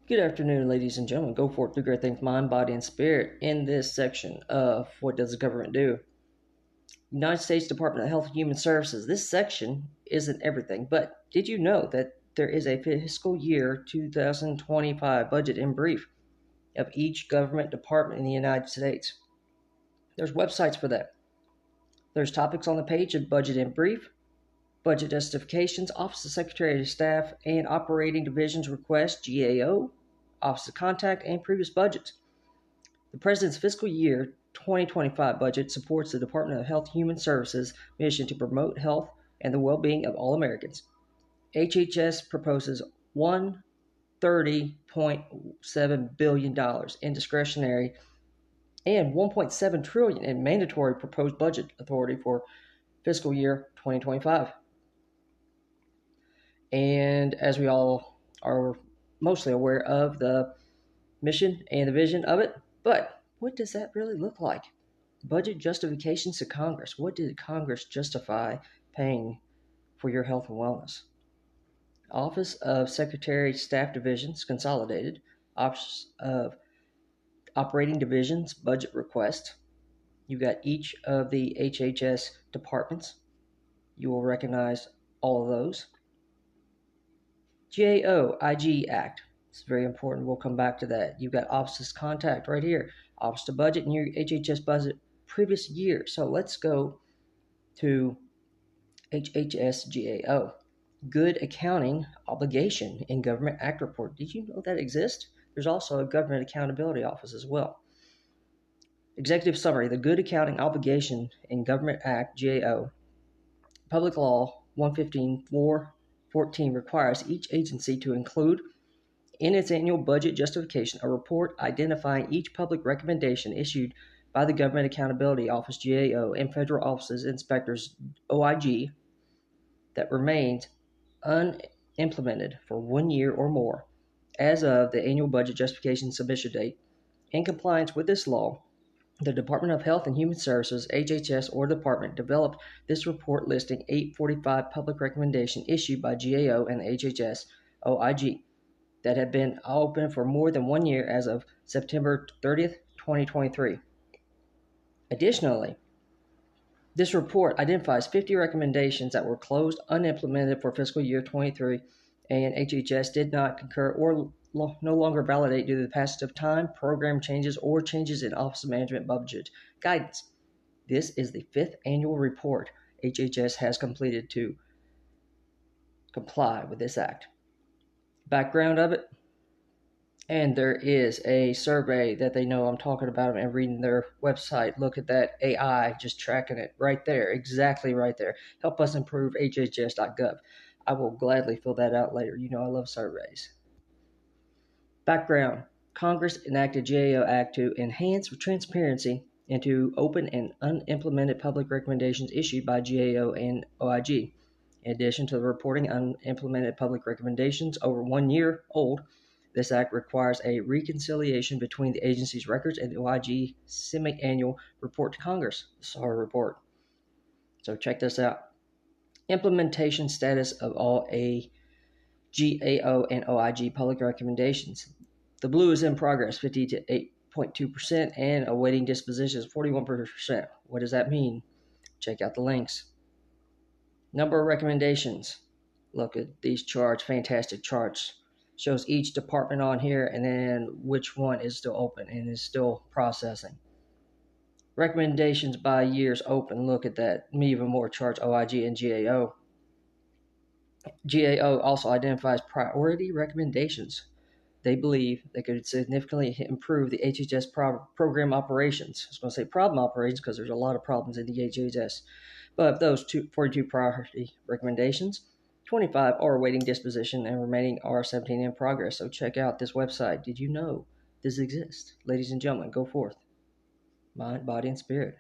Good afternoon, ladies and gentlemen. Go forth, do great things, mind, body, and spirit. In this section of What Does the Government Do? United States Department of Health and Human Services. This section isn't everything, but did you know that there is a fiscal year 2025 budget in brief of each government department in the United States? There's websites for that. There's topics on the page of budget in brief, budget justifications, Office of Secretary of Staff and Operating Divisions request, GAO, Office of Contact, and previous budgets. The President's fiscal year 2025 budget supports the Department of Health and Human Services mission to promote health and the well-being of all Americans. HHS proposes $130.7 billion in discretionary and $1.7 trillion in mandatory proposed budget authority for fiscal year 2025. And as we all are mostly aware of the mission and the vision of it, but what does that really look like? Budget justifications to Congress. What did Congress justify paying for your health and wellness? Office of Secretary Staff Divisions Consolidated, Office of Operating Divisions budget request. You got each of the HHS departments. You will recognize all of those. GAO IG Act. It's very important. We'll come back to that. You've got Office's Contact right here. Office to Budget and your HHS budget previous year. So let's go to HHS GAO. Good Accounting Obligation in Government Act Report. Did you know that exists? There's also a Government Accountability Office as well. Executive Summary. The Good Accounting Obligation in Government Act, GAO. Public Law 115.414 requires each agency to include in its annual budget justification a report identifying each public recommendation issued by the Government Accountability Office, GAO, and federal offices inspectors, OIG, that remains unimplemented for 1 year or more as of the annual budget justification submission date. In compliance with this law, the Department of Health and Human Services, HHS, or department developed this report listing 845 public recommendations issued by GAO and the HHS OIG that had been open for more than 1 year as of September 30th, 2023. Additionally, this report identifies 50 recommendations that were closed unimplemented for fiscal year 23 and HHS did not concur or no longer validate due to the passage of time, program changes, or changes in Office of Management budget guidance. This is the 5th annual report HHS has completed to comply with this act. Background of it, and there is a survey that they know I'm talking about and reading their website. Look at that AI just tracking it right there, exactly right there. Help us improve hhs.gov. I will gladly fill that out later. You know I love surveys. Background. Congress enacted GAO Act to enhance transparency and to open and unimplemented public recommendations issued by GAO and OIG. In addition to the reporting unimplemented public recommendations over 1 year old, this act requires a reconciliation between the agency's records and the OIG semi-annual report to Congress, the SAR report. So check this out. Implementation status of all GAO and OIG public recommendations. The blue is in progress, 50 to 8.2%, and awaiting disposition is 41%. What does that mean? Check out the links. Number of recommendations. Look at these charts, fantastic charts. Shows each department on here and then which one is still open and is still processing. Recommendations by years open. Look at that. Even more charts, OIG and GAO. GAO also identifies priority recommendations. They believe they could significantly improve the HHS program operations. I was going to say problem operations because there's a lot of problems in the HHS. But of those 42 priority recommendations, 25 are awaiting disposition and remaining are 17 in progress. So check out this website. Did you know this exists? Ladies and gentlemen, go forth. Mind, body, and spirit.